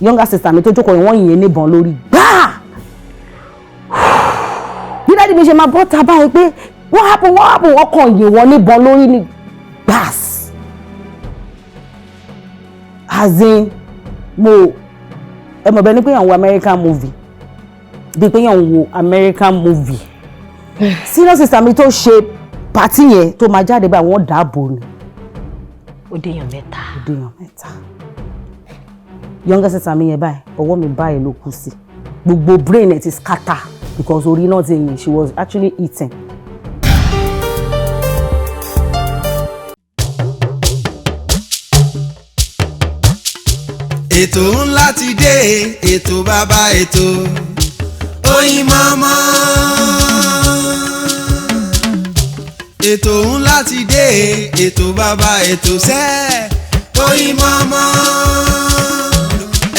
younger sister mi tó jókòó wọ́n yìn níbọn lórí gbáà bí dáàdi mi ṣe máa bọ́ ta báyìí pé what happen ọkàn yìn wọ́n níbọn lórí ní gbàs as in mo ẹ mọ̀ bẹ́ẹ̀ ni pé yàn wo American movie bí pé yàn wo American movie senior sister mi tó ṣe pàtí yẹn tó máa jáde báyìí wọ́n dáàbò ni ó déyàn mẹ́ta younger sister mi yẹn báyìí ọwọ́ mi báyìí ló kù sí gbogbo brain ẹ̀ ti scatter because orí náà ti yìn she was actually eating. ètò ńlá ti dé ètò bàbá ètò Oyinmomo. ètò ńlá ti dé ètò bàbá ètò sẹ́ Oyinmomo.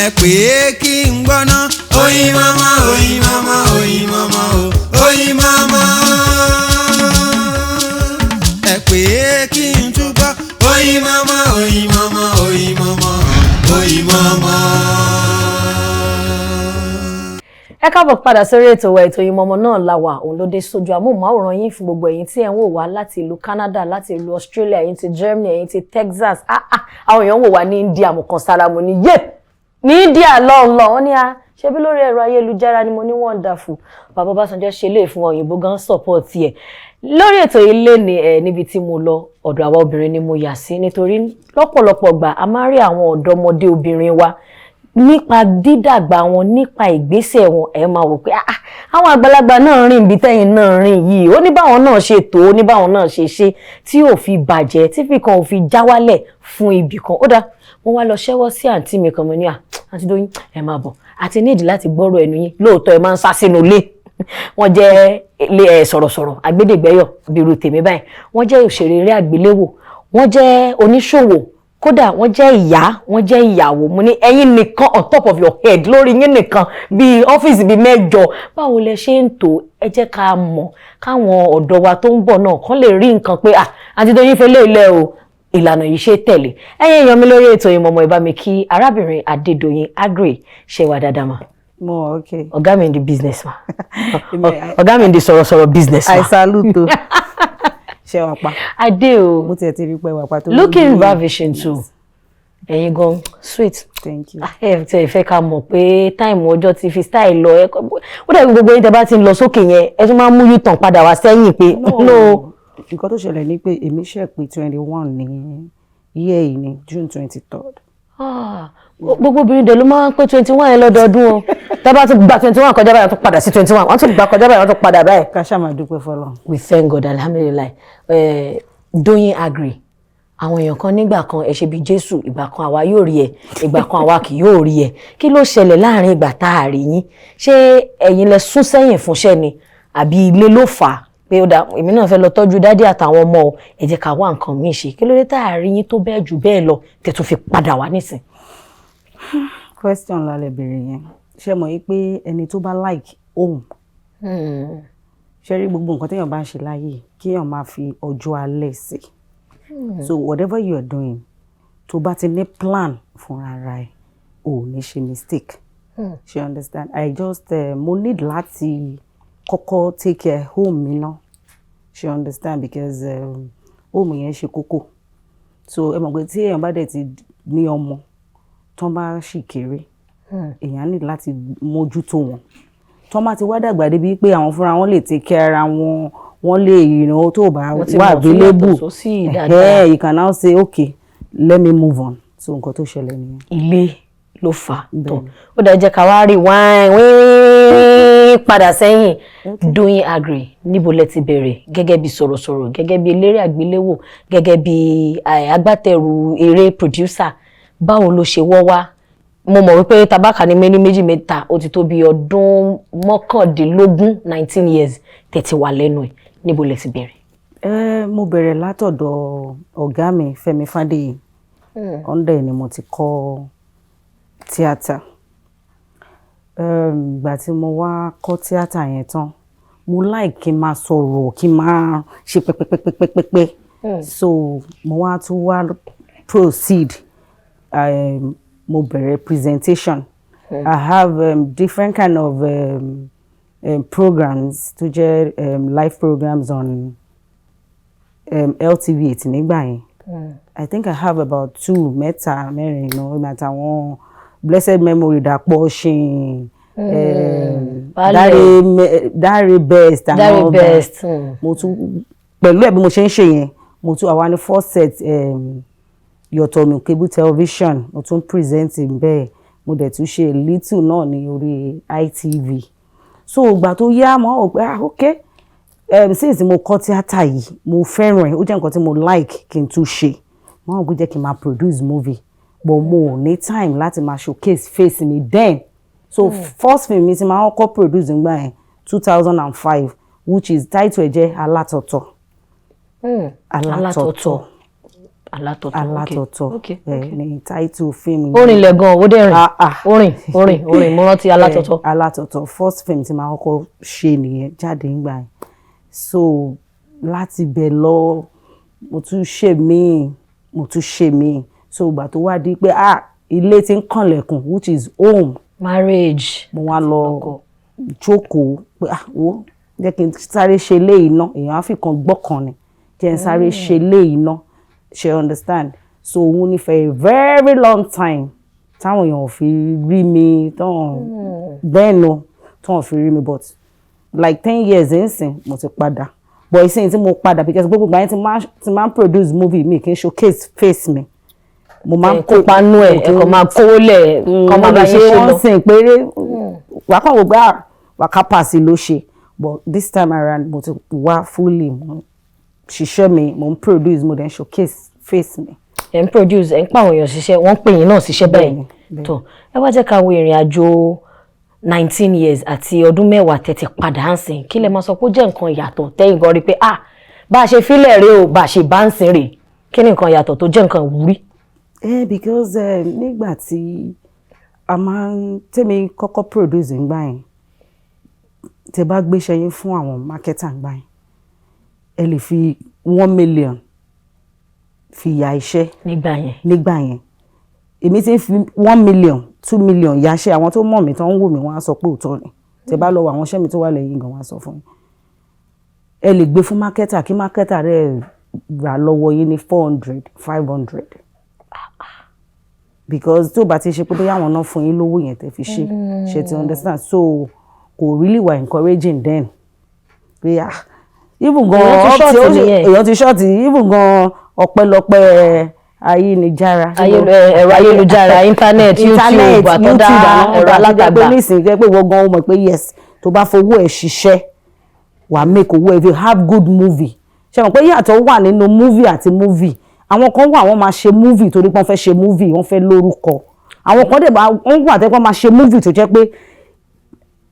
ẹ pè é kí n gbọ́ná Oyinmomo Oyinmomo Oyinmomo Oyinmomo. ẹ pè é kí n túbọ̀ Oyinmomo Oyinmomo Oyinmomo Oyinmomo. ẹ káàbọ̀ padà sórí ètò wa ètò Oyinmomo náà la wà òun ló dé sójú amóhùnmáwòrán yín fún gbogbo ẹ̀yin tí ẹ̀ ń wò wá láti ìlú Canada láti ìlú Australia ẹ̀yin ti Germany ẹ̀yin ti Texas àwọn èèyàn wò wá ní India mo kàn sára mo ní yé ní India lọ́ọ̀lọ́ wọ́n ní a ṣebí lórí ẹ̀rọ ayélujára ni mo ní wonderful bàbá Ọbásanjọ́ ṣe lè fún òyìnbó gan support ẹ̀ lórí ètò ilé ni níbi tí mo lọ ọ̀dọ̀ àwa obìnrin ni mo yà sí nítorí lọ́pọ̀lọpọ̀ gbà a máa rí àwọn ọ̀dọ́mọdé obìnrin wa nípa dídàgbà wọn nípa ìgbésẹ̀ wọn ẹ máa wò pé àwọn àgbàlagbà náà rìn bí tẹ́yin náà rìn yìí ó ní báwọn náà ṣe tó ó ní báwọn náà ṣe ṣe tí ò fi bàjẹ́ tí fi kan ò fi já wálẹ̀ fún ibì kan ó dáa mo wá lọ ṣẹ́wọ́ sí àǹtí mi kan mo ní àǹtí Dóyin ẹ máa bọ̀ àti nídìí láti gbọ́rọ̀ ẹnu yín lóòótọ́ ẹ máa ń sá sínú ilé wọ́n jẹ́ sọ̀rọ̀sọ̀rọ̀ agbẹ́dẹ̀gbẹ́yọ̀ bírú tèmi báyìí wọ́n jẹ́ òṣèré eré àgbéléwò wọ́n jẹ́ oníṣòwò kódà wọ́n jẹ́ ìyá wọ́n jẹ́ ìyàwó mo ní ẹ̀yin nìkan on top of your head lórí yín nìkan bíi ọ́fíìsì bíi 8 báwo lẹ ṣe ń tò ẹ jẹ́ ká mọ̀ káwọn ọ̀dọ́ wa tó ń bọ̀ náà kán lè rí nǹkan pé àti Dóyin fẹ́ lé ilẹ̀ o ìlànà yìí ṣe tẹ̀lé ẹ̀yin èèyàn mi lórí ètò Oyinmomo ìbá mi kí arábìnrin Adedoyin Aggrey ṣe wà dáadáa ma. Mo okay. Ọ̀gá mi in the business ma. Ọ̀gá mi in the sọ̀rọ̀sọ̀rọ̀ business ma. I salute o. Ṣé wà pa. Adé o. Mo tiẹ̀ ti rí pé wà pa tó. Looking ravishing too. Ẹ̀yin gan sweet. Thank you. Ẹ ti fẹ́ ká mọ̀ pé time ọjọ́ ti fi style lọ ẹ ó dẹ̀ gbogbo yín tẹ́ bá ti ń lọ sókè yẹn ẹ tún máa ń mú U-turn padà wá sẹ́yìn pé no. Nǹkan tó ṣẹlẹ̀ ni pé èmi ṣe pé 21 ní year yìí ní June 23rd. Gbogbo obìnrin dẹ̀ ló máa ń pé 21 yẹn lọ́dọọdún o tá bá tún gba 21 kọjá báyìí wọ́n tún padà sí 21 wọ́n tún gba kọjá báyìí wọ́n tún padà báyìí. Ká ṣáà máa dúpẹ́ fọlọ́run. We thank God alhamdulillah. Doyin Agrey àwọn èèyàn kan nígbà kan ẹ ṣe bí Jésù ìgbà kan àwa yóò rí ẹ ìgbà kan àwa kì yóò rí ẹ kí ló ṣẹlẹ̀ láàrin ìgbà tá a rí yín ṣé ẹ̀yin lẹ sún sẹ́yìn fúnṣẹ́ ni àbí ilé ló fà á pé ó dà èmi náà fẹ́ lọ tọ́jú dádì àtàwọn ọmọ o ẹ jẹ́ ká wá nǹkan míì ṣe kí ló dé tá a rí yín tó bẹ́ẹ̀ jù bẹ́ẹ̀ lọ tẹ́ tún fi padà wá nísìn. Question lálẹ́ bèrè yẹn ṣé mọ̀ yìí pé ẹni tó bá like home ṣe rí gbogbo nǹkan téèyàn bá ń ṣe láyé kéèyàn máa fi ọjọ́ alẹ́ sí so whatever you are doing tó bá ti ní plan fúnra ra ẹ ò ní ṣe mistake ṣe understand I just mo need láti kọ́kọ́ take care home mi náà ṣe understand because home yẹn ṣe kókó so ẹ mọ̀ pé tí èèyàn bá dẹ̀ ti ní ọmọ tó bá ṣì kéré èèyàn ní láti mójútó wọn tó bá ti wá dàgbà débi pé àwọn fúnra wọn lè take care ara wọn wọ́n lè ìrìnà tó bá wà available you can now say okay let me move on so nǹkan tó ṣẹlẹ̀ nìyẹn. Ilé ló fà tó ó dẹ̀ jẹ́ ká wá rí wíìn padà sẹ́yìn Doyin Agrey níbo lẹ ti bẹ̀rẹ̀ gẹ́gẹ́ bí sọ̀rọ̀sọ̀rọ̀ gẹ́gẹ́ bí eléré àgbéléwò gẹ́gẹ́ bí agbátẹrù eré producer báwo ló ṣe wọ́ wá mo mọ̀ wípé tabaka ní méjì mẹ́ta ó ti tó bí ọdún 19 years tẹ̀tí wà lẹ́nu ẹ̀ níbo lẹ ti bẹ̀rẹ̀. Mo bẹ̀rẹ̀ látọ̀dọ̀ ọ̀gá mi Fẹ́mi Fádéyì ọ̀ndẹ̀ ni mo ti kọ́ tíátà ìgbà tí mo wá kọ́ tíátà yẹn tán mo like kí n máa sọ̀rọ̀ kí n máa ṣe pẹ́pẹ́pẹ́pẹ́pẹ́ so mo wá tún wá proceed mo bẹ̀rẹ̀ presentation I have different kind of programs to jẹ́ live programs on LTV nígbà yẹn. I think I have about 2 mẹ́ta mẹ́rin àtàwọn blessed memory Dàpọ̀ Ṣìn Dáre best Dáre best. Mo tún pẹ̀lú ẹ̀ bí mo ṣe ń ṣe yẹn mo tún àwa ní first set Yotomi cable television mo tún present bẹ́ẹ̀ mo dẹ̀ tún ṣe little náà ní orí ITV. So ìgbà tó yá mo pé okay since mo kọ́ tíátà yìí mo fẹ́ràn ẹ̀ ó jẹ́ nǹkan tí mo like kí n tún ṣe mo jẹ́ kí n máa produce movie but mo ní time láti máa showcase face mi then so first film mi ti máa kọ́ produce nígbà yẹn 2005 which is title ẹ̀ jẹ́ Alátọ̀tọ̀. Alátọ̀tọ̀ ní title film. Orin lẹ̀ gan ó dẹ̀ rìn orin mo rántí Alátọ̀tọ̀. Alátọ̀tọ̀ first film tí máa kọ́kọ́ ṣe nìyẹn jáde nígbà yẹn so láti bẹ̀ lọ mo tún ṣe míì so ìgbà tó wá di pé ilé tí ń kànlẹ̀kùn which is home marriage mo wá lọ jókòó pé wo jẹ́ kí n sáré ṣe léyìí ná èèyàn á fi kan gbọ́kàn ni jẹ́ n sáré ṣe léyìí ná ṣe understand so òun ní for a very long time táwọn èèyàn ò fi rí mi bẹ́ẹ̀ no táwọn ò fi rí mi but like 10 years nsìn mo ti padà but ìsìn tí mo padà because gbogbo ìgbà yẹn ti máa ń produce movie mi kì í showcase face mi mo máa ń kópa nú ẹ̀ ẹ̀kọ́ máa kówó lẹ̀ kọ́ máa bá yé ṣe lọ. wọ́n sìn péré wà á kàn wò gbà wà ká pàṣẹ ló ṣe but this time around mo ti wá fully mo ṣiṣẹ́ mi mo ń produce mo dẹ̀ ń showcase face mi. ẹ̀ ń produce ẹ̀ ń pa àwọn èèyàn ṣiṣẹ́ wọ́n ń pè yín náà ṣiṣẹ́ bẹ́ẹ̀ tó ẹ wá jẹ́ ká wo ìrìn àjò 19 years àti ọdún 10 tẹ́tí padà ń sìn kí lẹ máa sọ pé ó jẹ́ nǹkan ìyàtọ̀ tẹ́yìn gan rí pé bá a ṣe fílẹ̀ rèé o bá a ṣe bá ń sìn rèé kí ni nǹkan ìyàtọ̀ tó jẹ́ nǹkan ìwúrí. Because nígbà tí a máa ń tẹ́mi kọ́kọ́ produce ńgbà yẹn tẹ́ bá gbéṣẹ́ yín fún àwọn marketer ńgbà yẹn ẹ lè fi 1 million fi ya iṣẹ́ nígbà yẹn èmi ti ń fi 1 million 2 million ya iṣẹ́ àwọn tó mọ̀ mí tó ń wò mí wọ́n á sọ pé òótọ́ ni tẹ́ bá lọ wọ àwọn iṣẹ́ mi tó wà lẹ́yìn gan wọ́n á sọ fún yín ẹ lè gbé fún marketer kí marketer rẹ̀ rà lọ́wọ́ yín ní 400 500 because tó bá ti ṣe pé bóyá àwọn náà fún yín lówó yẹn tẹ́ fi ṣe ti understand so kò really were encouraging then pé even gan èèyàn ti ṣọ́ọ̀tì even gan ọpẹ́lọpẹ́ ẹ̀rọ ayélujára internet YouTube àtọ́dá ẹ̀rọ alátagbà nísìnyí jẹ́ pé wọ́n gan mọ̀ pé yes tó bá fowó ẹ̀ ṣiṣẹ́ wàá make owó if you have good movie ṣe mọ̀ pé yàtọ̀ wà nínú movie àti movie àwọn kan wà wọ́n máa ṣe movie torí pé wọ́n fẹ́ ṣe movie wọ́n fẹ́ lórúkọ àwọn kan dẹ̀ wọ́n wà tẹ́ pé wọ́n máa ṣe movie tó jẹ́ pé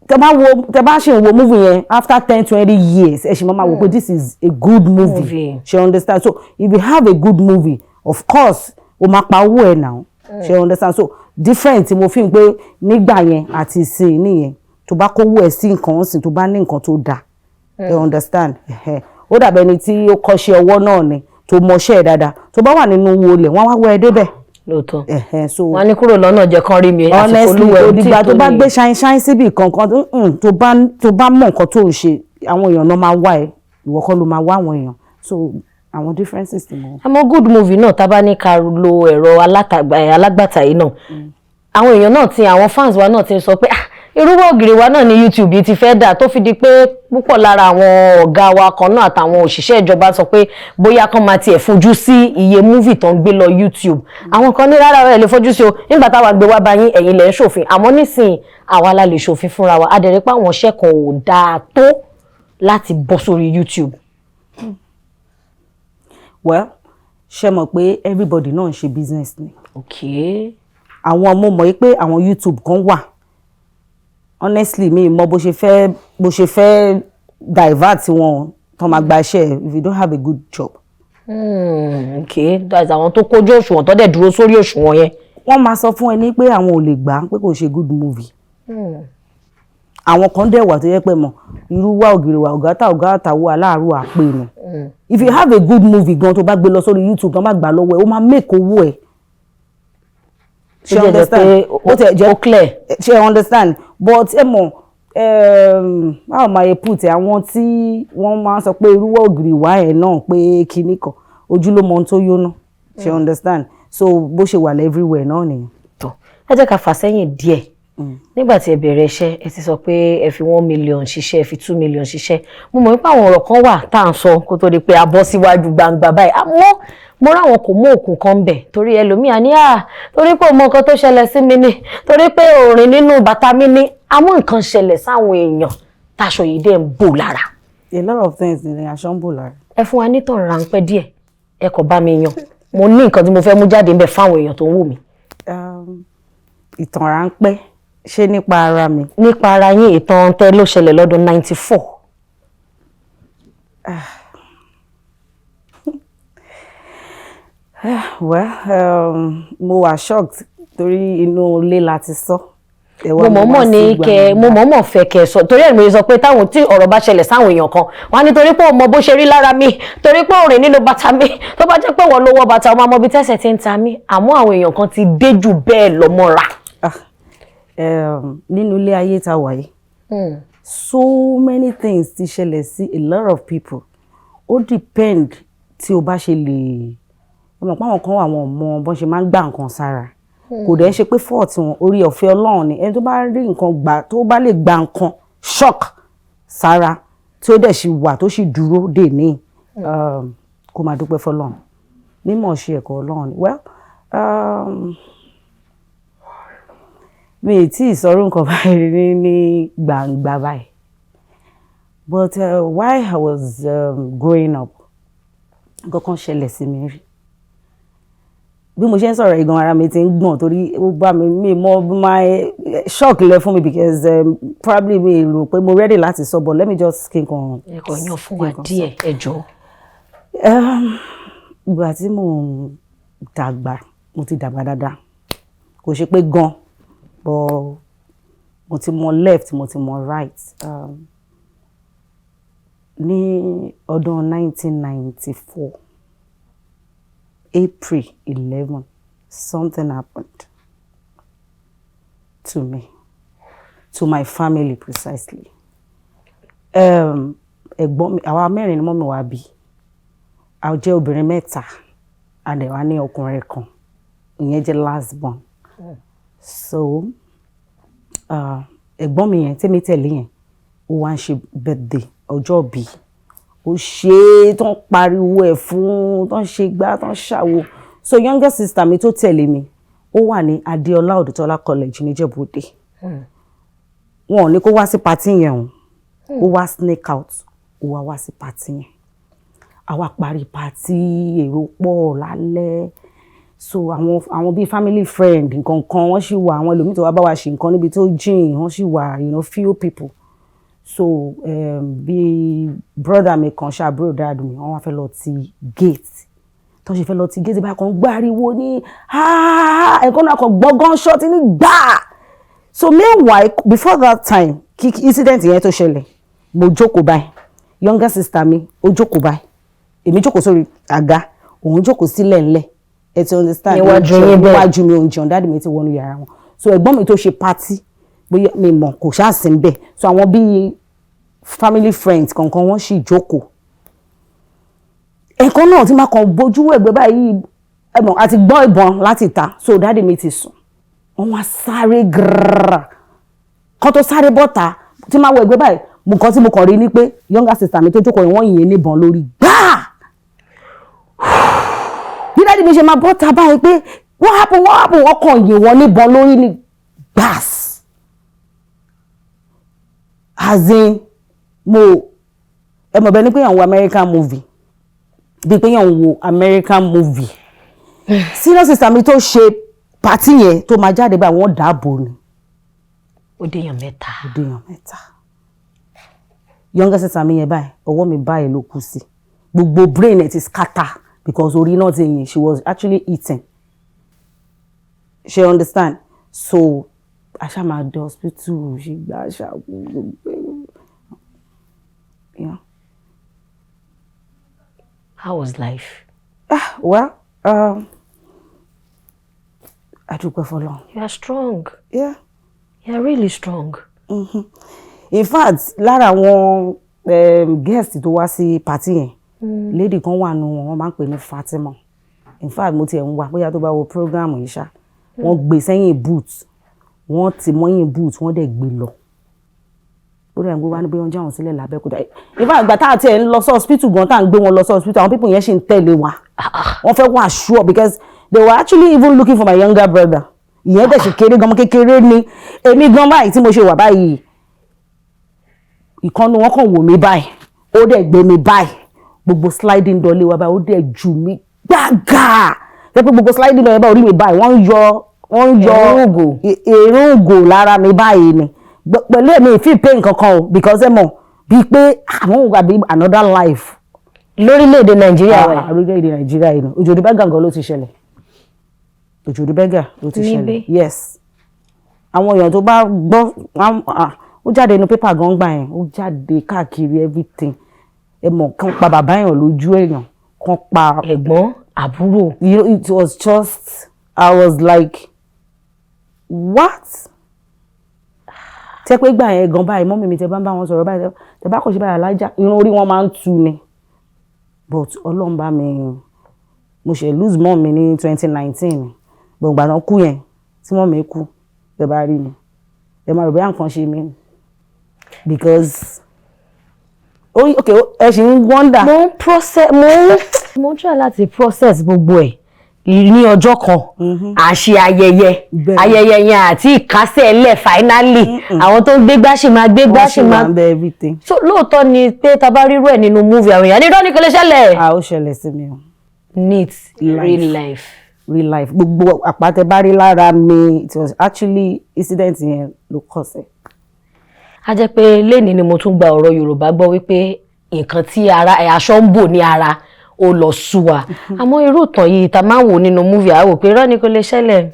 tẹ́ bá ṣe ń wo movie yẹn after 10-20 years ẹ ṣì máa wò pé this is a good movie ṣe understand so if you have a good movie of course o máa pa owó ẹ̀ náà ṣe understand so different tí mo fi ń pé nígbà yẹn àti ìsìn nìyẹn tó bá kówó ẹ̀ sí nǹkan ọ̀sìn tó bá ní nǹkan tó dáa you understand ó dàbẹ̀ ni tí ó kọ́ṣẹ́ ọwọ́ náà ni tó mọṣẹ́ ẹ̀ dáadáa tó bá wà nínú owó olè wọ́n wá wọ ẹ débẹ̀. lóòótọ́ so wọ́n ní kúrò lọ́nà jẹ́ kán rí mi honestly òdìgbà tó bá gbé ṣáínṣáín síbi kankan tó bá mọ̀ nǹkan tó ń ṣe àwọn èèyàn náà máa wá ẹ ìwọ kọ́ ló máa wá àwọn èèyàn so àwọn differences ti mọ̀. àmọ́ good movie náà tá bá ní ká lo ẹ̀rọ alágbàtà yìí náà àwọn èèyàn náà ti àwọn fans wa náà ti sọ pé irúwọ́ ògiri wa náà ní YouTube yìí ti fẹ́ dà tó fi di pé púpọ̀ lára àwọn ọ̀gá wa kan náà àtàwọn òṣìṣẹ́ ìjọba sọ pé bóyá kan máa tiẹ̀ fojú sí iye múvì tó ń gbé lọ YouTube àwọn kan ní rárá ẹ̀ lè fojú sí o nígbà táwa gbé wá bá yín ẹ̀yin lẹ̀ ń ṣòfin àmọ́ nísìnyí àwa la lè ṣòfin fúnra wa adẹ̀rẹ́ pé àwọn iṣẹ́ kan ò dáa tó láti bọ́ sórí YouTube. Well ṣe mọ̀ pé everybody náà ń ṣe business ni. Okay. àwọn mo mọ̀ pé àwọn YouTube kan wà honestly mi mọ̀ bó ṣe fẹ́ divert wọn tó máa gba iṣẹ́ if you don't have a good job. Okay that's àwọn tó kójú òṣùwọ̀n tó dẹ̀ dúró sórí òṣùwọ̀n yẹn. wọ́n máa sọ fún ẹ ní pé àwọn ò lè gbà pé kò ṣe good movie. àwọn kan dẹ̀ wà tó yẹ pé mọ̀ irú wa ògiri wa ọ̀gá wo aláàrú àpè ni. if you have a good movie gan tó bá gbé lọ sórí YouTube tó bá gbà lọ́wọ́ ẹ ó máa make owó ẹ. She understand. Ó clear. She understand. But how my put àwọn tí wọ́n máa sọ pé irú ògiri wá ẹ̀ náà pé kinní kan ojú ló mọ ohun tó yóná. She understand. So bó ṣe wà everywhere náà nìyẹn. Tó ẹ jẹ́ ká fà sẹ́yìn díẹ̀. Nígbà tí ẹ bẹ̀rẹ̀ iṣẹ́ ẹ ti sọ pé ẹ fi 1 million ṣiṣẹ́ ẹ fi 2 million ṣiṣẹ́. Mo mọ̀ pé àwọn ọ̀rọ̀ kan wà tá à ń sọ kó tó di pé a bọ́ síwájú gbangba báyìí. Àmọ́ mo ráwọn kò mú òkun kan bẹ̀ torí ẹlòmíà ní torí pé ọmọ nǹkan tó ṣẹlẹ̀ sí mi ni torí pé òrìn nínú bàtà mi ni àwọn nǹkan ṣẹlẹ̀ sáwọn èèyàn táṣọ yìí dẹ̀ ń bò lára. A lot of things ni aṣọ ń bò lára. Ẹ fún wa nítàn ráńpẹ́ díẹ̀ ẹ kò bá mi yan mo ní nǹkan tí mo fẹ́ mú jáde ńbẹ̀ fáwọn èèyàn tó ń wò mí. Ìtàn ráńpẹ́ ṣé nípa ara mi. Nípa ara yín ìtàn tẹ́ ló ṣẹlẹ̀ lọ́dún 94. Well, mo wà shocked torí inú ilé la ti sọ. Mo mọ̀mọ́ fẹ́ kẹ́ sọ torí ẹ̀ mo sọ pé táwọn tí ọ̀rọ̀ bá ṣẹlẹ̀ sáwọn èèyàn kan wọ́n á ní torí pé ọmọ bó ṣe rí lára mi torí pé òrìn nínú bàtà mi tó bá jẹ́ pé wọ́n ló wọ bàtà ọmọ ọmọbi tẹ́sẹ̀ ti ń ta mí àmọ́ àwọn èèyàn kan ti dé jù bẹ́ẹ̀ lọ mọ́ra. Nínú ilé ayé ta wà yìí so many things ti ṣẹlẹ̀ sí a lot of people ó depend tí o bá ṣe lè ọmọ pé àwọn kan wà wọn mọ bọ́n ṣe máa ń gbà nǹkan sára kò dẹ̀ ṣe pé fault wọn orí ọ̀fẹ́ Ọlọ́run ni ẹni tó bá rí nǹkan gbà tó bá lè gba nǹkan shock sára tí ó dẹ̀ ṣì wà tó ṣì dúró dè ní kó máa dúpẹ́ fọlọ́run mímọ̀ ṣe ẹ̀kọ́ Ọlọ́run ni well mi ì tí ì sọ̀rọ̀ nǹkan báyìí ní gbangba báyìí but while I was growing up nǹkan kan ṣẹlẹ̀ sí mi rí bí mo ṣe ń sọ̀rọ̀ ìgan ara mi ti ń gbọ̀n torí ó bá mi mọ my shock lẹ fún mi because probably mi rò pé mo ready láti sọ but let me just kí n kan. ẹ̀kọ́ yan fún wa díẹ̀ ẹ jọ̀ọ́. ìgbà tí mo ti dàgbà dáadáa kò ṣe pé gan but mo ti mọ left mo ti mọ right ní ọdún 1994. April 11, something happened to me, to my family precisely. Ẹ̀gbọ́n mi, àwa mẹ́rin ni mọ́mì wa bí. A jẹ́ obìnrin mẹ́ta, a dẹ̀ wá ní ọkùnrin kan. Ìyẹn jẹ́ last born. So, ẹ̀gbọ́n mi yẹn, tèmi tẹ̀lé yẹn, ó wá ń ṣe birthday, ọjọ́ ìbí. Ó ṣe tán pariwo ẹ̀ fún tán ṣe gbá tán ṣàwo so younger sister mi tó tẹ̀lé mi ó wà ní Adéọlá Òdùtọ́lá college ní Ìjẹ̀bú-Òde wọn ò ní kó wá sí party yẹn ó wá sneak out ó wá sí party yẹn àwa parí party èrò pọ̀ lálẹ́ so àwọn bíi family friend nǹkan kan wọ́n sì wà àwọn ẹlòmíì tó wá bá wa ṣe nǹkan níbi tó jìn wọ́n sì wà few people. So bí brother mi kan ṣàbúrò dáàdù mi wọ́n wá fẹ́ lọ ti gate tó ṣe fẹ́ lọ ti gate bá kan gbáriwo ní ẹ̀kọ́ náà kan gbọ́ gunshot ní gbà. So meanwhile before that time kí incident yẹn tó ṣẹlẹ̀ mo jókòó báyìí younger sister mi ó jókòó báyìí èmi jókòó sórí àga òun jókòó sílẹ̀ ńlẹ̀ ẹ ti understand níwájú mi òun jẹun dáàdù mi ti wọnú yàrá wọn so ẹ̀gbọ́n mi tó ṣe party bóyá mi mọ̀ kò ṣáà sí níbẹ̀ so àwọn bíi family friends kankan wọ́n sì jókòó ẹ̀kan náà tí máa kàn bójú ẹ̀gbẹ́ báyìí ẹ̀mọ̀ àti gbọ́ ìbọn láti ta so dáàdì mi ti sùn wọ́n wá sáré gírrrrà kan tó sáré bọ́ta tí máa wọ ẹ̀gbẹ́ báyìí nǹkan tí mo kàn rí ni pé younger sister mi tó jókòó wọ́n yìn níbọn lórí gbáà bí dáàdì mi ṣe máa bọ́ta báyìí pé what happen wọ́n kàn yìn wọ́n níbọn lórí ní gbàs. As in ẹ mọ̀ bẹ́ẹ̀ ni pé yàn wo American movie bí pé yàn wo American movie senior sister mi tó ṣe party yẹn tó máa jáde báyìí wọ́n dáàbò ni ó déyàn mẹ́ta younger sister mi yẹn báyìí ọwọ́ mi báyìí ló kù sí gbogbo brain ẹ̀ ti scatter because orí náà ti yìn she was actually eating she understand so aṣá máa dé hospital ṣe gbà aṣá gbogbo yeah. How was life? Well, adúpẹ́ fọlọ́run. You are strong. Yeah. You are really strong. In fact lára àwọn guest tó wá sí party yẹn lady kan wà nù wọn máa ń pè ní Fatima. In fact mo tiẹ̀ ń wá bóyá tó bá wo program yìí ṣá wọ́n gbé sẹ́yìn boot wọ́n ti mọ́yìn boot wọ́n dẹ̀ gbé lọ ó dẹ̀ ń gbé wá ní bí wọ́n jáwọn sílẹ̀ l'Abẹ́òkúta. In fact ìgbà tá a tiẹ̀ ń lọ sí hospital gan tá à ń gbé wọn lọ sí hospital àwọn people yẹn ṣì ń tẹ̀lé wa wọ́n fẹ́ wà sure because they were actually even looking for my younger brother. Ìyẹn dẹ̀ ṣe kéré gan kékeré ni èmi gan báyìí tí mo ṣe wà báyìí ìkànnì wọn kàn wò mí báyìí ó dẹ̀ gbé mi báyìí gbogbo sliding door lé wa báyìí ó dẹ̀ jù mí gbàgà pé gbogbo sliding door yẹn báyìí orí mi báyìí wọ́n ń yọ èròǹgò lára mi báyìí ni pẹ̀lú èmi ìfì pé nǹkan kan o because ẹ mọ̀ bíi pé àwọn òun àbí another life lórílẹ̀‐èdè Nàìjíríà wẹ̀ orílẹ̀‐èdè Nàìjíríà yìí òjòdì bẹ́gà gan ló ti ṣẹlẹ̀ òjòdì bẹ́gà ló ti ṣẹlẹ̀ yes àwọn èèyàn tó bá gbọ́ ó jáde inú pépà gan gbà yẹn ó jáde káàkiri everything ẹ mọ̀ kàn pa bàbá èèyàn lójú èèyàn kàn pa ẹ̀gbọ́n àbúrò. It was just I was like what tẹ́ pé gbà yẹn gan báyìí mọ́mí mi tẹ́ bá ń bá wọn sọ̀rọ̀ báyìí tẹ́ bá kò ṣe báyìí alájà irun orí wọn máa ń tu ni but Ọlọ́run bá mi mo ṣe lose mom mi ní 2019 gbọ̀ngbà náà kú yẹn tí mọ́ mi kú tẹ́ bá rí mi ẹ máa rò bóyá nǹkan ṣe mí because okay ẹ ṣì ń wonder. mo ń try láti process gbogbo ẹ̀ ní ọjọ́ kan àṣe ayẹyẹ yẹn àti ìkásẹ̀ ẹlẹ̀ finally àwọn tó ń gbégbá ṣì máa gbégbá ṣì máa so lóòótọ́ ni pé ta bá rírú ẹ̀ nínú movie àwọn èèyàn nídọ́ ní kò lè ṣẹlẹ̀. ó ṣẹlẹ̀ sí mi o. neat real life. Gbogbo àpàtẹ bá rí lára mi it was actually incident yẹn ló kọ̀ sí. A jẹ́ pé lẹ́ni ni mo tún gba ọ̀rọ̀ Yorùbá gbọ́ wípé nǹkan tí aṣọ ń bò ní ara ó lọ sú wa àmọ́ irú ìtàn yìí ta máa ń wò nínú múvì àwò pé irọ́ ni kò lè ṣẹlẹ̀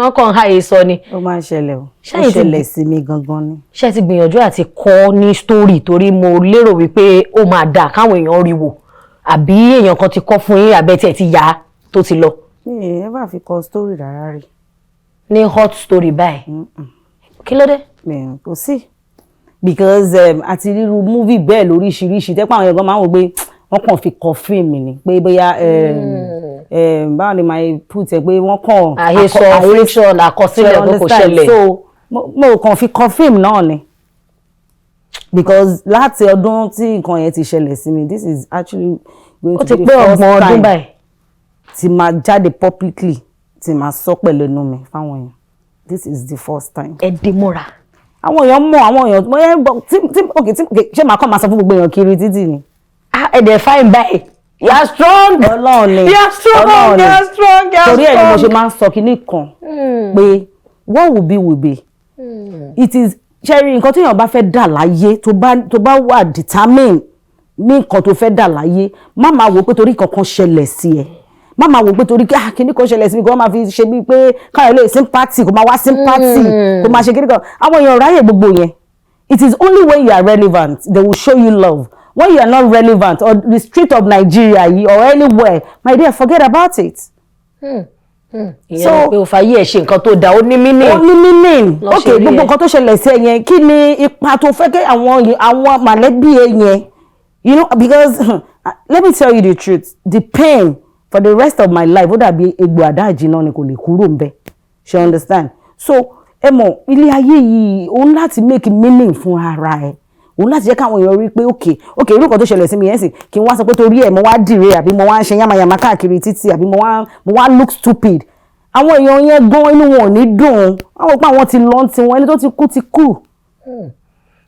ọkàn háyé sọ ni. ó máa ń ṣẹlẹ̀ o ó ṣẹlẹ̀ sí mi gangan ni. ṣé ti gbìyànjú àti kọ́ ní story torí mo lérò wípé ó máa dà káwọn èèyàn rí wò àbí èèyàn kan ti kọ́ fún yín àbẹ́tẹ̀ ti yá tó ti lọ. mi ẹ bá fi kọ story rárá rí. ní hot story báyìí kí ló dé. kò sí because àti ríru movie bẹ́ẹ̀ lóríṣiríṣi tẹ́pọ̀ àwọn ẹ̀gbọ́n máa ń wò pé wọ́n kàn fi kọ fíìmù ni pé bóyá báwo ni máa put ẹ pé wọ́n kàn àhesọ fiction àkọsílẹ̀ tó kò ṣẹlẹ̀ so mo kàn fi kọ fíìmù náà ni because láti ọdún tí nǹkan yẹn ti ṣẹlẹ̀ sí mi this is actually going to be the first time tí máa jáde publicly tí máa sọ pẹ̀lú ẹnu mi fáwọn èèyàn this is the first time. ẹ dé mọ́ra. àwọn èèyàn mọ̀ àwọn èèyàn mo yẹn gbọ́ tí ṣé màá kàn máa sọ fún gbogbo èèyàn kiri títì ni. ẹ̀dẹ̀ fine báyìí you are strong. Ọlọ́run ni you are strong you are strong you are strong. torí ẹ̀ ni mo ṣe máa ń sọ kinní kan pé what will be will be. It is ṣẹ́rí nǹkan tí èèyàn bá fẹ́ dà láyé tó bá wà determine ní nǹkan tó fẹ́ dà láyé má máa wò pé torí kankan ṣẹlẹ̀ sí ẹ má máa wò pé torí kíní kan ṣẹlẹ̀ sí mi kó máa fi ṣe bíi pé káyọ̀ lè sympathy kó máa wá sympathy kó máa ṣe kíní kan àwọn èèyàn ráyè gbogbo yẹn. It is only when you are relevant they will show you love. When you are not relevant or the street of Nigeria or anywhere my dear forget about it. So pé o fàyè ẹ̀ ṣe nǹkan tó dáa ó ní meaning. Okay gbogbo nǹkan tó ṣẹlẹ̀ sí ẹ yẹn kí ni ipa tó fẹ́ kí àwọn mọ̀lẹ́bí ẹ yẹn you know because let me tell you the truth the pain for the rest of my life ó dàbí egbò àdáàjì náà ni kò lè kúrò ń bẹ̀ ṣe understand so ẹ mọ̀ ilé ayé yìí òun láti make meaning fún ara ẹ òun láti jẹ́ káwọn èèyàn rí pé okay irú nǹkan tó ṣẹlẹ̀ sí mi yẹn sì kí n wá sọ pé torí ẹ̀ mo wá dìre àbí mo wá ń ṣe yamayama káàkiri títì àbí mo wá look stupid àwọn èèyàn yẹn gan inú wọn ò ní dùn àwọn pé àwọn ti lọ ti wọn ẹni tó ti kú ti kú.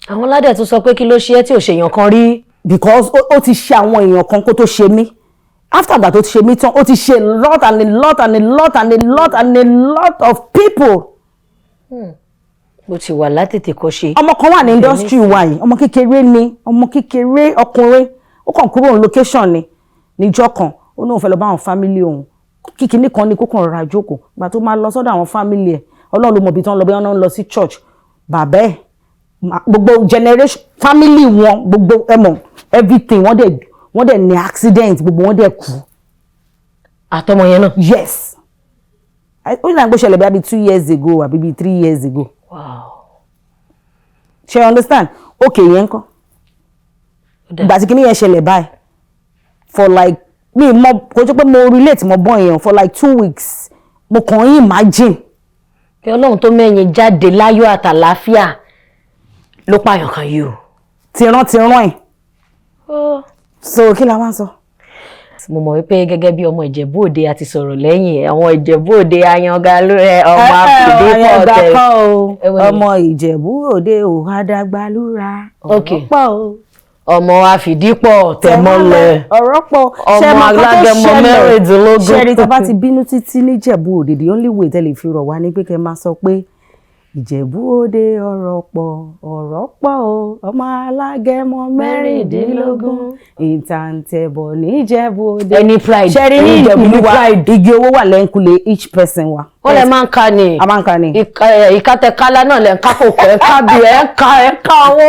àwọn ládẹ̀ tún sọ pé kí ló ṣe é tí ò ṣèyàn kan rí. because ó ti ṣe àwọn èèyàn kan kó tó ṣe mí after that ó ti ṣe mí tán ó ti ṣe a lot and a lot and a lot and a lot and a lot of people. Bó ti wà látètè kọ́ ṣe. ọmọ kan wà ní industry wa yìí ọmọ kékeré ni ọmọ kékeré ọkùnrin ó kàn kúrò ní location ni níjọ́ kan ó náà fẹ́ lọ bá àwọn family òun kíkiní kan ní kókàn rọra jókòó gbà tó máa lọ sọ́dọ̀ àwọn family ẹ̀ ọlọ́run ló mọ̀ bí tán lọ bí wọ́n lọ sí church bàbá ẹ̀ gbogbo generation family wọn gbogbo ẹ̀mọ̀ everything wọ́n dẹ̀ ní accident gbogbo wọ́n dẹ̀ kú. àtọmọ yẹn náà. Yes ó ní àgbo ṣẹlẹ̀ bí 2 years ago àbí bí 3 years ago. Wow. Ṣé understand? Okay, yẹn ńkọ́. Ìgbà tí kíní yẹn ṣẹlẹ̀ báyìí for like mi mo kò jẹ́ pé mo relate mo bọ́ yẹn for like 2 weeks mo kàn ń imagine. Pé Ọlọ́run tó mẹ́yìn jáde láyọ̀ àtàlàáfíà ló pààyàn kan yìí o. Tìran ẹ̀. So kí la wá sọ? Mo mọ̀ wípé gẹ́gẹ́ bí ọmọ Ìjẹ̀bú Òde àti sọ̀rọ̀ lẹ́yìn àwọn Ìjẹ̀bú Òde ayanga lórí ọmọ àfìdí pọ̀ tẹ̀. Ọmọ Ìjẹ̀bú Òde ò adágbálúra ọ̀rọ̀ pọ̀ o. Ọmọ àfìdípọ̀ tẹ̀mọ́lẹ̀ ọ̀rọ̀ pọ̀ ọmọ alágẹmọ mẹ́rìndínlógún. Ṣẹ́rí tó bá ti bínú títí ní Ìjẹ̀bú Òde the only way tẹ́lẹ̀ fi rọ̀ wá ní pé kẹ́ máa sọ pé Ìjẹ̀bú Òde ọ̀rọ̀ pọ̀ o ọmọ alágẹmọ mẹ́rìndínlógún ìtàǹtẹ̀bọ̀ ní Ìjẹ̀bú Òde. Ẹni pride ṣẹ́rí ní ìlú wa igi owó wà lẹ́ńkulé each person wa. Wọ́n lè máa ń ka ni. A máa ń ka ni. Ìkàtẹ̀kálá náà lẹ̀ ń ká kòkó ẹ̀ ń ká bí ẹ̀ ń ká owó.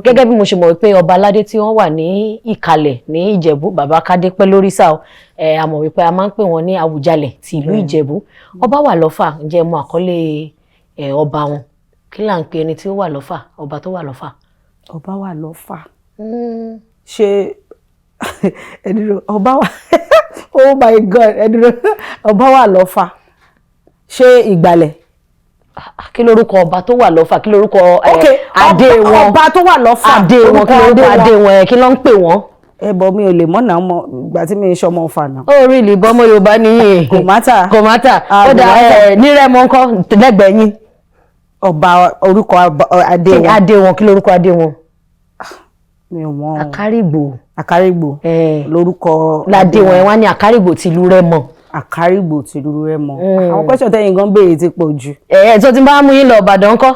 Gẹ́gẹ́ bí mo ṣe mọ̀ wípé ọba aládé tí wọ́n wà ní Ìkàlẹ̀ ní Ìjẹ̀bú bàbá Kádé pẹ́ lórí sáà a mọ̀ wípé a máa ń pè wọ́n ní Àwùjalẹ̀ ti ìlú Ìjẹ̀bú. Ọba wà lọ́fà ǹjẹ́ mo àkọlé ọba wọn kí là ń pe ẹni tí ó wà lọ́fà ọba tó wà lọ́fà. Ọba wà lọ́fà. Ṣé ẹdúró ọba wà oh my God ẹdúró ọba wà lọ́fà. Ṣé Ìgbàlẹ̀? Kí lorúkọ ọba tó wà lọ́fà kí lorúkọ adé wọn ọba tó wà lọ́fà adé wọn kí lorúkọ adé wọn kí ló ń pè wọ́n. Ẹbọ mi ò lè mọ̀ náà mọ̀ ìgbà tí mi ń ṣọmọ Ọ̀fà náà. Ó rí ìlú ọmọ Yorùbá nìyí. Kò mátà. Ó dà nírẹ̀mọ ńkọ́ lẹ́gbẹ̀ẹ́ yín. Ọba orúkọ adé wọn. Adé wọn kí lorúkọ adé wọn. Mi ò mọ̀. Àkárìgbò lórúkọ ládé wọn wá ní Àkárìgbò tìlú Rẹ́mọ. Àkárìgbò tìlú Rẹ́mọ. Àwọn question tẹ́yin gan béèrè ti pọ̀ jù. Tó ti bá mú yín lọ Ìbàdàn ńkọ́.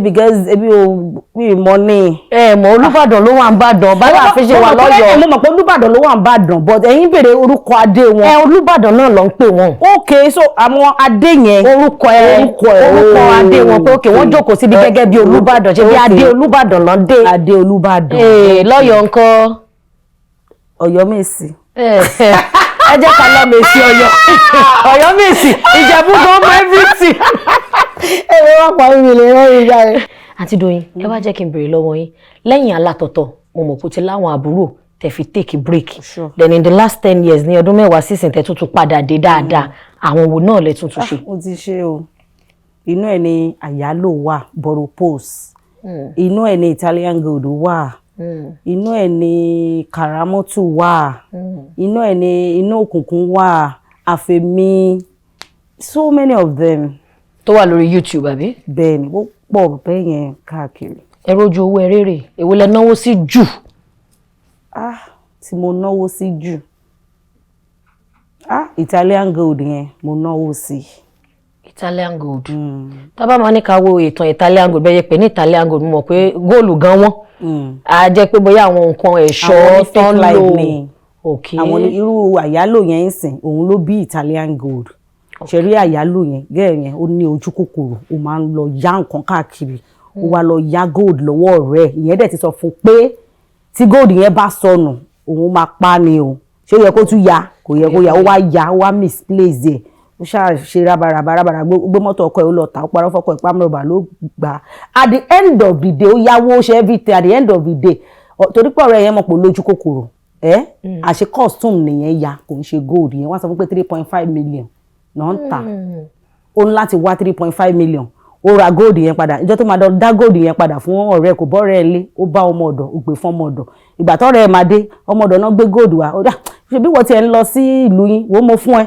Because ebi o mi mọ̀ ni. Mọ̀ Olúbàdàn ló wà ń bàdàn bá la fi ṣe wà lọ́yọ̀. Mo mọ̀ pé Olúbàdàn ló wà ń bàdàn but ẹ̀yin béèrè orúkọ adé wọn. Olúbàdàn náà ló ń pè wọ́n. Okay, so àwọn adé yẹn. Orúkọ adé wọn pé okay wọ́n jókòó síbi gẹ́gẹ́ bí Olúbàdàn ṣe bí adé Olúbàdàn ló ń dé. Adé Olúbàdàn. Lọ́yọ̀ ńkọ́. Ọ̀yọ́mèsì. Ẹ jẹ́ ká lọ Mèsì Ọ̀yọ́. Ọ̀yọ́mèsì Ìjẹ̀bú gan mọ everything. Ẹ wá pa mi lè rán ìjà rẹ̀. Àǹtí Doyin ẹ wá jẹ́ kí n béèrè lọ́wọ́ yín lẹ́yìn alátọ̀tọ̀ mo mọ̀ pé ó ti láwọn àbúrò tẹ́ fi take a break. Then in the last 10 years ní ọdún mẹ́wàá sísìn tẹ́ tuntun padà dé dáadáa àwọn wo náà lẹ tuntun ṣe. Mo ti ṣe o inú ẹ̀ ní àyálò wà borough post inú ẹ̀ ní Italian gold wà inú ẹ̀ ní karamotu wà inú ẹ̀ ní inú òkùnkùn wà àfẹ̀mí so many of them. Tó wà lórí YouTube àbí. Bẹ́ẹ̀ni ó pọ̀ bẹ́ẹ̀ yẹn káàkiri. Ẹ rojú owó eré èwo lẹ náwó sí jù. Tí mo náwó sí jù Italian gold yẹn mo náwó sí. Italian gold. Tá bá máa ní ká wo ìtàn Italian gold bẹ́ẹ̀ yẹ pé ní Italian gold mo mọ̀ pé góòlù gan wọ́n. A jẹ́ pé bóyá àwọn nǹkan ẹ̀ṣọ́ tó ń lò. Àwọn irú àyálò yẹn ń sìn òun ló bí Italian gold. Ṣé rí àyálò yẹn gẹ́ẹ̀ yẹn ó ní ojú kòkòrò ó máa ń lọ yá nǹkan káàkiri ó wá lọ yá gold lọ́wọ́ ọ̀rẹ́ ìyẹn dẹ̀ ti sọ fún pé tí gold yẹn bá sọnù òun máa pa ni o ṣé ó yẹ kó tún ya kò yẹ kó ya ó wá misplace ẹ̀ ó ṣáà ṣe rábaràbà gbé mọ́tò ọkọ̀ ẹ̀ ó lọ tà ó parọ́ fọ́kọ̀ ẹ̀ pàmòrọ̀bà ló gbà at the end of the day ó yáwó ó ṣe everything at the end of the day torí pé ọ̀rẹ́ yẹn mọ̀ pé lójú kòkòrò àṣẹ costume nìyẹn ya kò ń ṣe gold yẹn wọ́n sọ fún pé 3.5 million náà ń tà ó ní láti wá 3.5 million ó ra gold yẹn padà ìjọ tó máa dá gold yẹn padà fún ọ̀rẹ́ kò bọ́rẹ́ lé ó bá ọmọ ọ̀dọ̀ ó gbé fún ọmọ ọ̀dọ̀ ìgbà tọ́rẹ́ ẹ̀ máa dé ọmọ ọ̀dọ̀ náà gbé gold wá ó dà ṣe bí wọ́n ti ẹ̀ ń lọ sí ìlú yín wò ó mo fún ẹ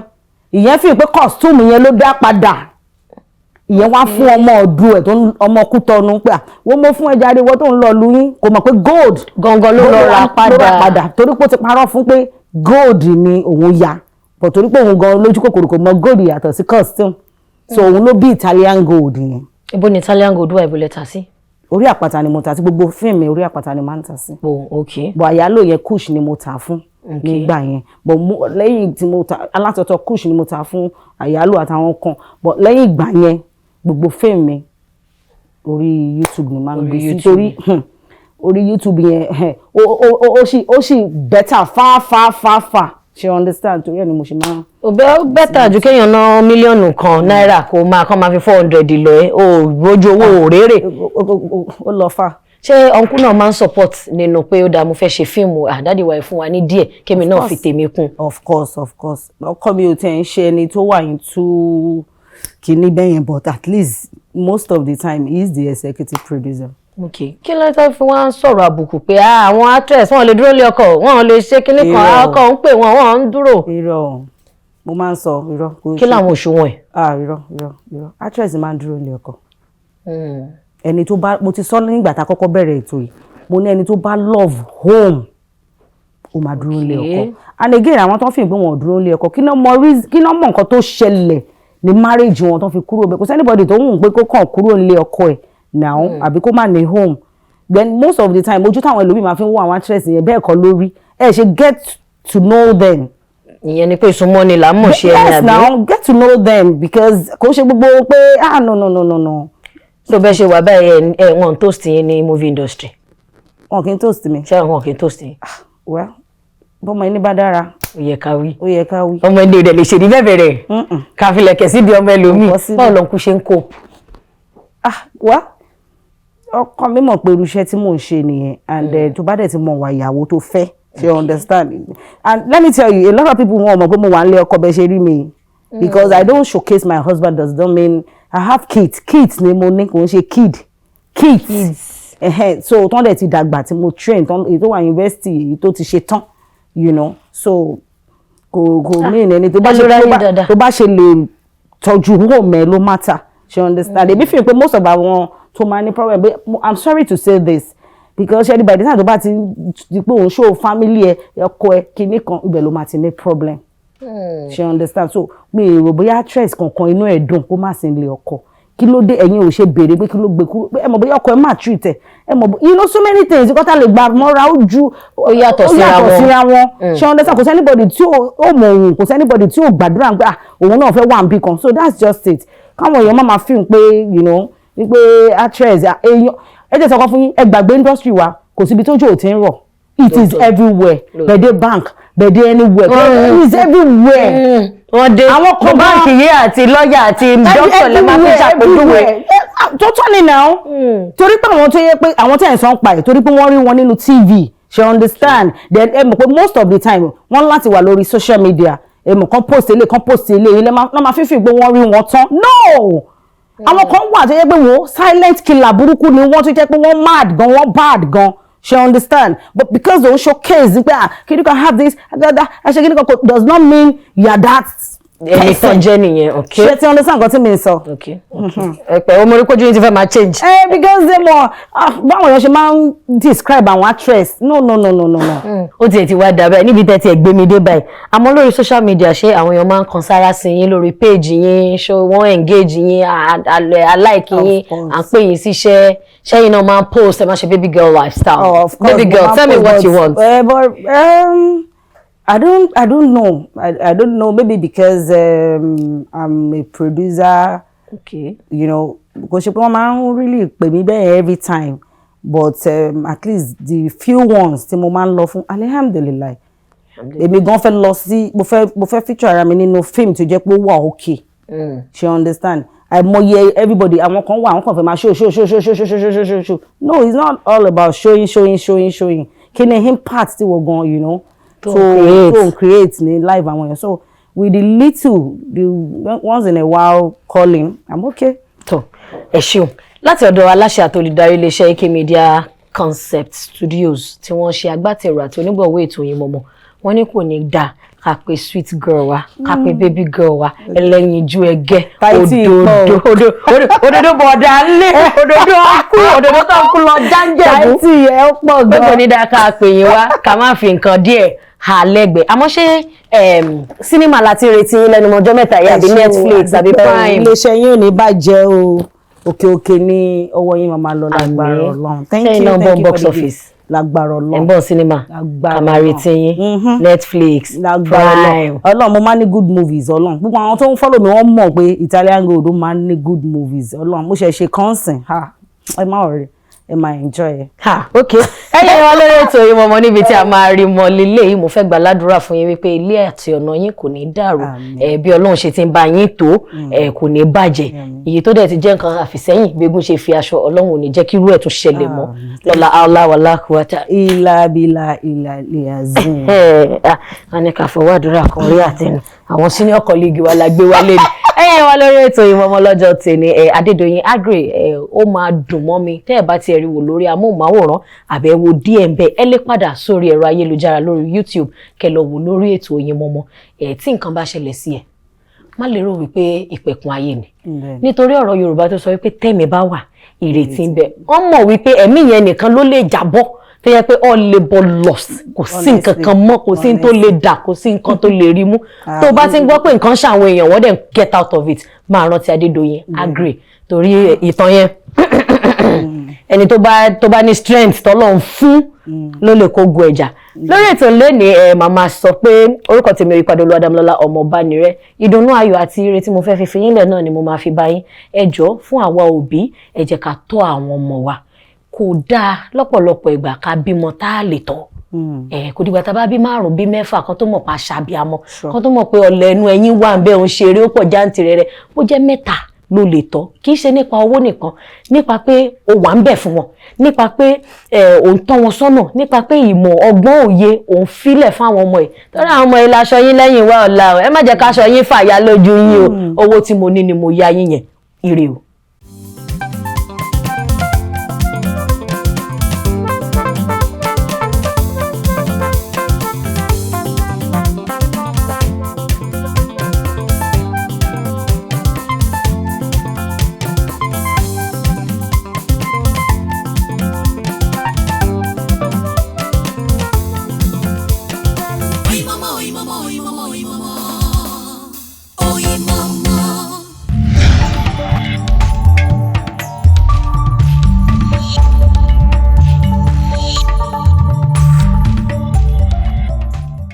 ìyẹn fi pé costume yẹn ló dá padà ìyẹn wá fún ọmọ ọdún ẹ̀ tó ń ọmọ Kútọ́nù pé wò ó mo fún ẹ jáde wọ́n tó ń lọ ìlú yín kò mọ̀ pé gold gangan ló lọ ra padà torí pé ó ti parọ́ fún pé gold ni òun ya but torí pé òun gan lójú kòkòrò kò mọ gold yàtọ̀ sí costume so òun ló bí Italian gold yẹn. Ibo ni Italian gold wà ibo lẹ tà sí. Orí àpáta ni mo tà sí gbogbo fíìmù orí àpáta ni máa ń tà sí. Okay. Bọ̀ àyálò yẹn kush ni mo tà fún nígbà yẹn bọ̀ lẹ́yìn tí mo tà alátọ̀tọ̀ kush ni mo tà fún àyálò àtàwọn kan bọ̀ lẹ́yìn ìgbà yẹn gbogbo fíìmù orí YouTube ni máa ń gbé sí torí orí YouTube yẹn ó sì better far ṣe understand torí ẹ̀ ni mo ṣe máa better ju kéèyàn ná mílíọ̀nù kan náírà kó máa fi 400 lọ ẹ́ o rojú owó òréré. Ó lọ fà. Ṣé ọ̀nkú náà máa ń support nínú pé ó dáa mo fẹ́ ṣe fíìmù àdádì wa fún wa ní díẹ̀ kémi náà fi tèmi kún? Of course. Ọkọ mi ò tẹ̀ ń ṣe ẹni tó wà into kìíní bẹ́yẹn, but at least most of the time he is the executive producer. Okay. Kí ló tó fi wọ́n sọ̀rọ̀ àbùkù pé àwọn actress wọn lè dúró lé ọkọ wọn lè ṣe kíní kan ọkọ ń pè wọn ń dúró. Irọ́ mo máa ń sọ irọ́. Kí làwọn òṣùwọ̀n ẹ̀? Irọ́ actress máa ń dúró lé ọkọ. Ẹni tó bá, mo ti sọ nígbà tá a kọ́kọ́ bẹ̀rẹ̀ ètò yìí, mo ní ẹni tó bá love home ó máa dúró lé ọkọ. And again àwọn tó ń fi ìgbé wọn dúró lé ọkọ kí náà mọ nǹkan tó ṣẹlẹ̀ ní marriage wọn tó fi kúrò bẹ́ẹ̀. Kò sí anybody tó ń pé kó kàn kúrò lé ọkọ ẹ̀ now àbí kó má ní home. Then most of the time ojú táwọn ẹlòmíì máa fi ń wo àwọn actress yẹn bẹ́ẹ̀ kọ́ lórí ẹ ṣe get to know them. Ìyẹn ni pé ìsúnmọ́ ni là ń mọ̀ ṣe ẹni àbí. Yes now get to know them because kò ṣe gbogbo pé no. Tó bẹ́ẹ̀ ṣe wà báyìí wọ́n toast yín ní movie industry. Wọn kì í toast mi. Ṣé wọn kì í toast yín? Well bọ́mọ ẹni bá dára. Ó yẹ ká wí. Ọmọ ẹni rẹ̀ lè ṣe ní bẹ̀rẹ̀ ká fi lẹ̀kẹ̀ sí di ọmọ ẹlòmíì. Báwo lọ́nkú ṣe ń kó? Well ọkọ mi mọ̀ pé irúṣẹ́ tí mò ń ṣe nìyẹn and tó bá dẹ̀ ti mọ̀ wà ìyàwó tó fẹ́ you understand. And let me tell you a lot of people wọn mọ̀ pé mo wà nílé ọkọ bẹ́ẹ̀ ṣe rí mi because I don't showcase my husband does not mean I have kids ni mo ní kò ń ṣe kids so tán dẹ̀ ti dàgbà tí mo train tán èyí tó wà university èyí tó ti ṣe tán you know so kò mean ẹni tó bá ṣe lè tọ́jú home ẹ ló matter you understand. Èmi fi pé most of àwọn tó máa ní problem but I'm sorry to say this because anybody náà tó bá ti di pé òun show family ẹ ọkọ ẹ kinní kan ibẹ̀ ló máa ti ní problem. She understand. So mi rò bóyá actress kankan inú ẹ̀ dùn kó má sí ilé ọkọ kí ló dé ẹ̀yin ò ṣe béèrè pé kí ló gbé kúrò ẹ mọ̀ bóyá ọkọ ẹ má treat ẹ mọ̀ you know so many things kọ́tà lè gba mọ́ra ó ju ó yàtọ̀ síra wọn. She understand. Kò sí anybody tí ó mọ̀ òun kò sí anybody tí ó gbàdúrà pé òun náà fẹ́ wà níbì kan so that's just it. Káwọn èèyàn máa feel pé you know wípé actress èèyàn ẹ jẹ́ sọ́kọ́ fún yín ẹ gbàgbé industry wa kò síbi tójú ò ti ń rọ̀ it is everywhere bẹ̀dẹ̀ bank bẹ̀dẹ̀ anywhere it is everywhere. Wọ́n dé àwọn báńkì yìí àti lọ́ọ̀yà àti dókítà lè máa fi ṣàpèjúwe. tó tọ́ ni now torí pé àwọn tó yẹ pé àwọn tí ẹ̀ ń sọ ń pa ẹ̀ torí pé wọ́n rí wọn nínú TV she understand then ẹ mọ̀ pé most of the time wọ́n láti wà lórí social media ẹ mọ̀ kan post ilé ilé máa fífi gbé wọ́n rí wọn tán no àwọn kan wà tó yẹ pé wọ́n silent killer burúkú ni wọ́n tó jẹ́ pé wọ́n mad gan wọ́n bad gan she understand but because they showcase pé kí can have this actually kí ni kan does not mean you are that ẹni tán jẹ́ nìyẹn okay. Ṣé ti understand nǹkan tí mi sọ. Okay. Ẹ̀pẹ̀ ọmọ orí kojú yín ti fẹ́ máa change. Because they mọ̀ báwọn èèyàn ṣe máa ń describe àwọn actress no. Ó tiẹ̀ ti wá dàbẹ̀ níbi tẹ́ ti ẹ̀ gbé mi dé báyìí àmọ́ lórí social media ṣé àwọn èèyàn máa ń kan sára sí yín lórí page yín ṣé wọ́n engage yín alike yín à ń pè yín síṣẹ́ ṣẹ́yìn náà máa ń post ẹ̀ máa ṣe baby girl lifestyle. Of course, baby girl tell me what you want. I don't know. I don't know. Maybe because I'm a producer. Okay. You know, because people really pay me there every time. But at least the few ones tí mo máa ń lọ fún, alhamdulillah. Èmi gan fẹ́ lọ sí, mo fẹ́ feature ara mi nínú film tó jẹ́ pé ó wà okay. She understand. Àìmọye everybody àwọn kan wà àwọn kan fẹ́ máa show. No, it's not all about showing. Kí ni impact tí wọ́n gan, you know. To create ní live àwọn yẹn so with the little the once in a while calling I'm okay. tó ẹ ṣeun láti ọ̀dọ̀ aláṣẹ àtolùdarí iléeṣẹ́ AK Media Concept Studios tí wọ́n ṣe agbátẹrù àti onígbọ̀wọ́ ètò Oyinmomo wọ́n ní kò ní dá ká pè sweet girl wa ká pè baby girl wa ẹlẹ́yinjú ẹgẹ́ òdòdó bọ̀dà ńlẹ̀ òdòdó tó ń kú lọ jáńjẹ̀bú táìtì ẹ̀ pọ̀ gan. kò ní dá ká pè yín wá ká má fi nǹkan díẹ̀ àlẹ́gbẹ̀ẹ́ àmọ́ ṣé sinimá láti retí lẹ́nu ọjọ́ mẹ́ta yìí àbí Netflix àbí Prime. Iléeṣẹ́ yín ò ní bàjẹ́ o òkè ní ọwọ́ yín máa lọ lágbára Ọlọ́run. Thank you for box office. Lágbára Ọlọ́run. ẹ̀ ń bọ̀ sinimá ká máa retí yín Netflix Prime. Ọlọ́run mo máa ní good movies Ọlọ́run gbogbo àwọn tó ń follow mi wọ́n mọ̀ pé Italian Gold máa ní good movies Ọlọ́run mo ṣe kọ́ńsìn ẹ má ọ̀rẹ́ ẹ máa enjoy ẹ. Ok ẹ̀yin wa lórí ètò Oyinmomo níbi tí a máa rí mọ lílé yìí mo fẹ́ gbà ládùúrà fún yín wípé ilé àti ọ̀nà yín kò ní dàrú bí Ọlọ́run ṣe ti ń bá yín tó kò ní bàjẹ́ iye tó dẹ̀ ti jẹ́ nǹkan àfìsẹ́yìn gbégún ṣe fi aṣọ Ọlọ́run ò ní jẹ́ kí irú ẹ̀ tún ṣẹlẹ̀ mọ́ lọ́la aláwàlá kúwátà. ìlà zin. a ní ká fọwọ́ àdúrà kan rí àtẹnu àwọn senior colleague wa la gbé wálé ni ẹ̀yin wa lórí ètò Oyinmomo lọ́jọ́ tèmi Adedoyin Aggrey ó máa dùn mọ́ mi tẹ́ ẹ bá ti rí wò lórí amóhùnmáwòrán àbẹ̀wò díẹ̀ ń bẹ ẹ lè padà sórí ẹ̀rọ ayélujára lórí YouTube kẹ́ lọ wò lórí ètò Oyinmomo tí nǹkan bá ṣẹlẹ̀ sí ẹ má lérò wípé ìpẹ̀kun ayé ni nítorí ọ̀rọ̀ Yorùbá tó sọ wípé tẹ́mi bá wà ìrètí ń bẹ wọ́n mọ̀ wípé ẹ̀mí yẹn nìkan ló lè jábọ́ tó yẹ pé all labour lost kò sí nǹkan kan mọ́ kò sí tó lè dà kò sí nǹkan tó lè rí mú tó bá ti ń gbọ́ pé nǹkan ṣàwọn èèyàn wọ́n dẹ̀ get out of it máa rántí Adedoyin Aggrey torí ìtàn yẹn ẹni tó bá ní strength tọ́lọ́run fún ló lè kó gun ẹ̀jà lórí ètò lónìí màmá sọ pé orúkọ tèmi Oyèpadà Olúwadámilọ́lá ọmọ Bánirẹ́ ìdùnnú ayọ̀ àti ire tí mo fẹ́ fi fi yín lẹ̀ náà ni mo máa fi bá yín ẹ jọ̀ọ́ fún àwa òbí ẹ jẹ́ ká tọ́ àwọn ọmọ wa kò dáa lọ́pọ̀lọpọ̀ ìgbà ká bímọ tá a lè tọ́ kò dìgbà tá a bá bí 5 bí 6 kan tó mọ̀ pa ṣàbíamọ kan tó mọ̀ pé ọ̀lẹ ẹnu ẹ̀yìn wà ń bẹ òun ṣeré ó pọ̀ jáǹtìrẹrẹ bó jẹ́ 3 ló lè tọ́ kì í ṣe nípa owó nìkan nípa pé o wà ń bẹ̀ fún wọn nípa pé òun tọ́ wọn sọ́nà nípa pé ìmọ̀ ọgbọ́n òye òun filẹ̀ fún àwọn ọmọ ẹ̀ tọ́ra àwọn ọmọ ẹ̀ láṣọ yín lẹ́yìn wá ọ̀la ẹ má jẹ́ káṣọ yín fàya lójú yín o owó tí mo ní ni mo yá yín yẹn ire o.